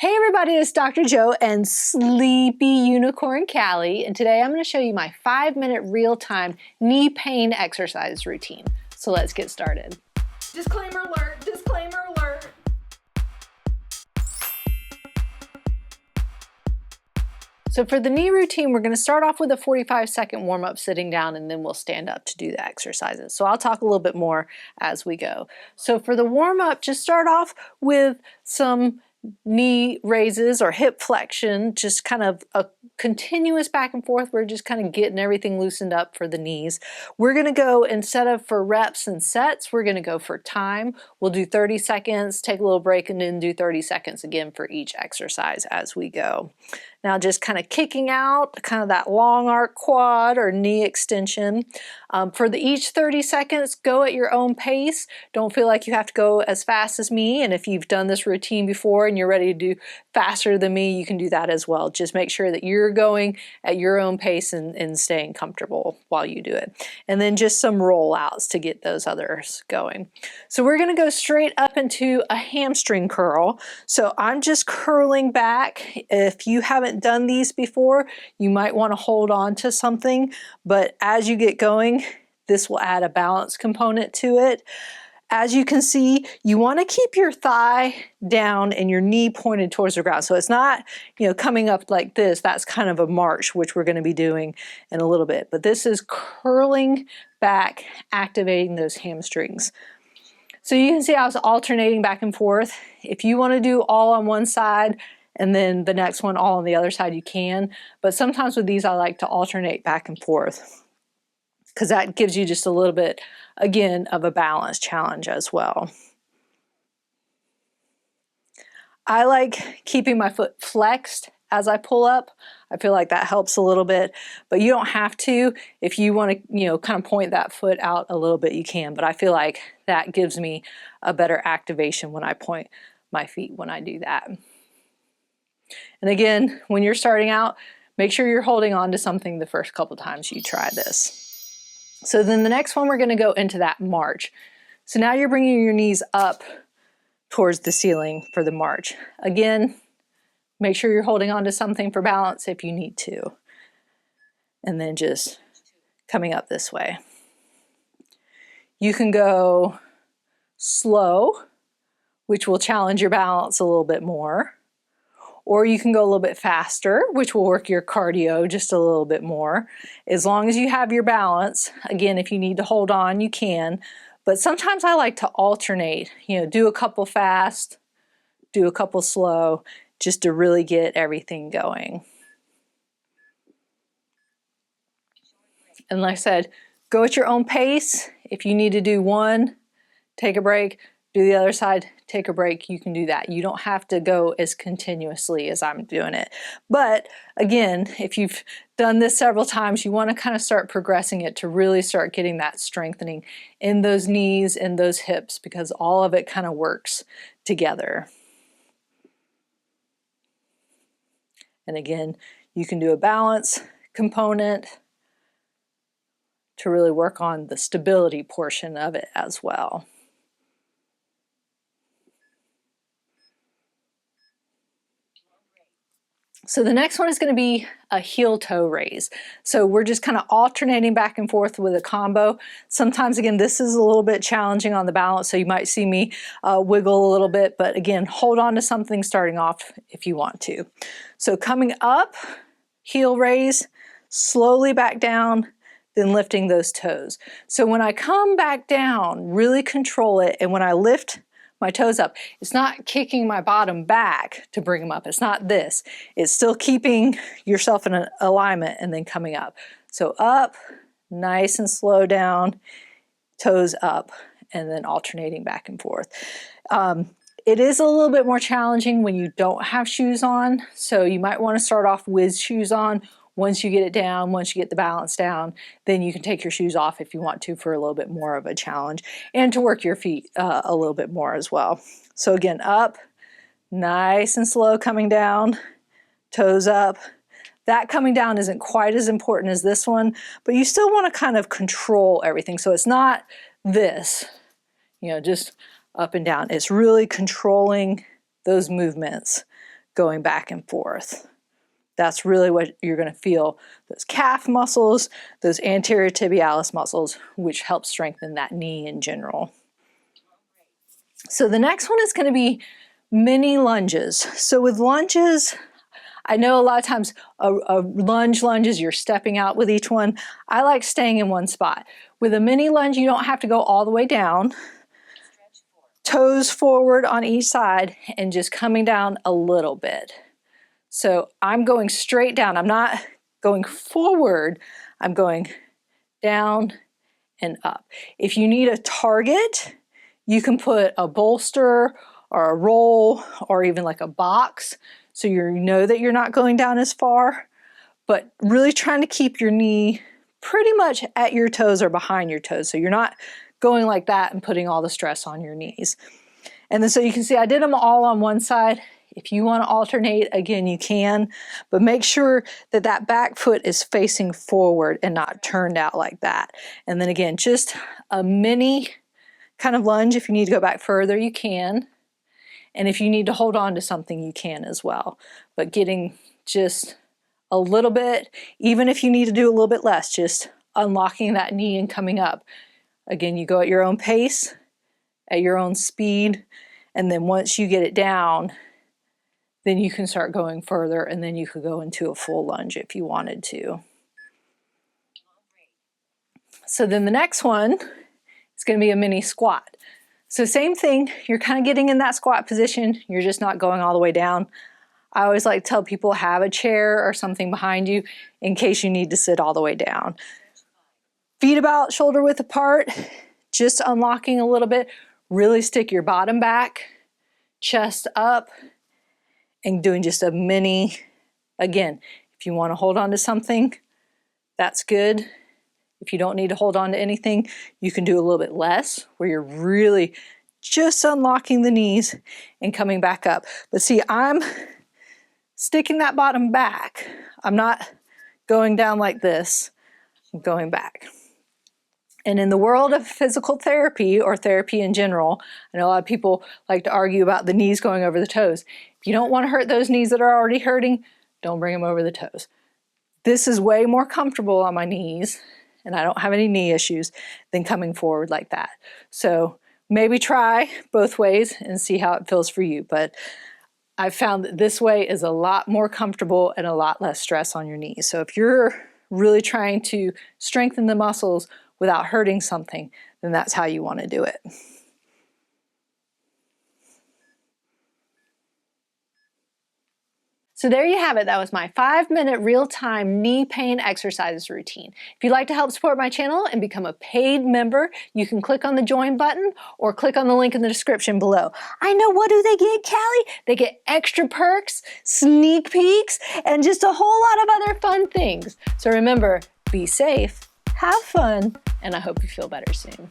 Hey everybody, it's Dr. Joe and Sleepy Unicorn Callie, and today I'm going to show you my 5-minute real-time knee pain exercise routine. So let's get started. Disclaimer alert, disclaimer alert. So for the knee routine, we're going to start off with a 45-second warm-up sitting down, and then we'll stand up to do the exercises. So I'll talk a little bit more as we go. So for the warm-up, just start off with some knee raises or hip flexion, just kind of a continuous back and forth. We're just kind of getting everything loosened up for the knees. We're going to go, instead of for reps and sets, we're going to go for time. We'll do 30 seconds, take a little break, and then do 30 seconds again for each exercise as we go. Now just kind of kicking out, kind of that long arc quad or knee extension. For each 30 seconds, go at your own pace. Don't feel like you have to go as fast as me. And if you've done this routine before and you're ready to do faster than me, you can do that as well. Just make sure that you're going at your own pace and staying comfortable while you do it. And then just some rollouts to get those others going. So we're going to go straight up into a hamstring curl. So I'm just curling back. If you haven't done these before, you might want to hold on to something, but as you get going, this will add a balance component to it. As you can see, you want to keep your thigh down and your knee pointed towards the ground. So it's not, coming up like this. That's kind of a march, which we're going to be doing in a little bit. But this is curling back, activating those hamstrings. So you can see I was alternating back and forth. If you want to do all on one side and then the next one all on the other side, you can. But sometimes with these, I like to alternate back and forth because that gives you just a little bit, again, of a balance challenge as well. I like keeping my foot flexed as I pull up. I feel like that helps a little bit, but you don't have to. If you want to, kind of point that foot out a little bit, you can, but I feel like that gives me a better activation when I point my feet when I do that. And again, when you're starting out, make sure you're holding on to something the first couple times you try this. So then the next one, we're going to go into that march. So now you're bringing your knees up towards the ceiling for the march. Again, make sure you're holding on to something for balance if you need to. And then just coming up this way. You can go slow, which will challenge your balance a little bit more. Or you can go a little bit faster, which will work your cardio just a little bit more. As long as you have your balance, again, if you need to hold on, you can. But sometimes I like to alternate, do a couple fast, do a couple slow, just to really get everything going. And like I said, go at your own pace. If you need to do one, take a break. Do the other side, take a break, you can do that. You don't have to go as continuously as I'm doing it. But again, if you've done this several times, you want to kind of start progressing it to really start getting that strengthening in those knees and those hips, because all of it kind of works together. And again, you can do a balance component to really work on the stability portion of it as well. So the next one is going to be a heel toe raise. So we're just kind of alternating back and forth with a combo. Sometimes, again, this is a little bit challenging on the balance, so you might see me wiggle a little bit, but again, hold on to something starting off if you want to. So coming up, heel raise, slowly back down, then lifting those toes. So when I come back down, really control it, and when I lift my toes up, it's not kicking my bottom back to bring them up. It's not this. It's still keeping yourself in an alignment and then coming up. So up, nice and slow down, toes up, and then alternating back and forth. It is a little bit more challenging when you don't have shoes on, so you might want to start off with shoes on. Once you get it down, once you get the balance down, then you can take your shoes off if you want to for a little bit more of a challenge and to work your feet a little bit more as well. So again, up, nice and slow coming down, toes up. That coming down isn't quite as important as this one, but you still want to kind of control everything. So it's not this, just up and down. It's really controlling those movements going back and forth. That's really what you're going to feel, those calf muscles, those anterior tibialis muscles, which help strengthen that knee in general. So the next one is going to be mini lunges. So with lunges, I know a lot of times a lunge is you're stepping out with each one. I like staying in one spot. With a mini lunge, you don't have to go all the way down. Toes forward on each side and just coming down a little bit. So I'm going straight down. I'm not going forward. I'm going down and up. If you need a target, you can put a bolster or a roll or even like a box so you know that you're not going down as far, but really trying to keep your knee pretty much at your toes or behind your toes so you're not going like that and putting all the stress on your knees. And then so you can see I did them all on one side. If you want to alternate, again, you can, but make sure that that back foot is facing forward and not turned out like that. And then again, just a mini kind of lunge. If you need to go back further, you can. And if you need to hold on to something, you can as well. But getting just a little bit, even if you need to do a little bit less, just unlocking that knee and coming up. Again, you go at your own pace, at your own speed, and then once you get it down, then you can start going further, and then you could go into a full lunge if you wanted to. So then the next one is going to be a mini squat. So same thing, you're kind of getting in that squat position, you're just not going all the way down. I always like to tell people have a chair or something behind you in case you need to sit all the way down. Feet about shoulder width apart, just unlocking a little bit, really stick your bottom back, chest up, and doing just a mini. Again, if you want to hold on to something, that's good. If you don't need to hold on to anything, you can do a little bit less where you're really just unlocking the knees and coming back up. But see, I'm sticking that bottom back. I'm not going down like this, I'm going back. And in the world of physical therapy or therapy in general, I know a lot of people like to argue about the knees going over the toes. If you don't want to hurt those knees that are already hurting, don't bring them over the toes. This is way more comfortable on my knees, and I don't have any knee issues, than coming forward like that. So maybe try both ways and see how it feels for you. But I've found that this way is a lot more comfortable and a lot less stress on your knees. So if you're really trying to strengthen the muscles without hurting something, then that's how you want to do it. So there you have it. That was my 5-minute real-time knee pain exercises routine. If you'd like to help support my channel and become a paid member, you can click on the join button or click on the link in the description below. I know, what do they get, Callie? They get extra perks, sneak peeks, and just a whole lot of other fun things. So remember, be safe, have fun, and I hope you feel better soon.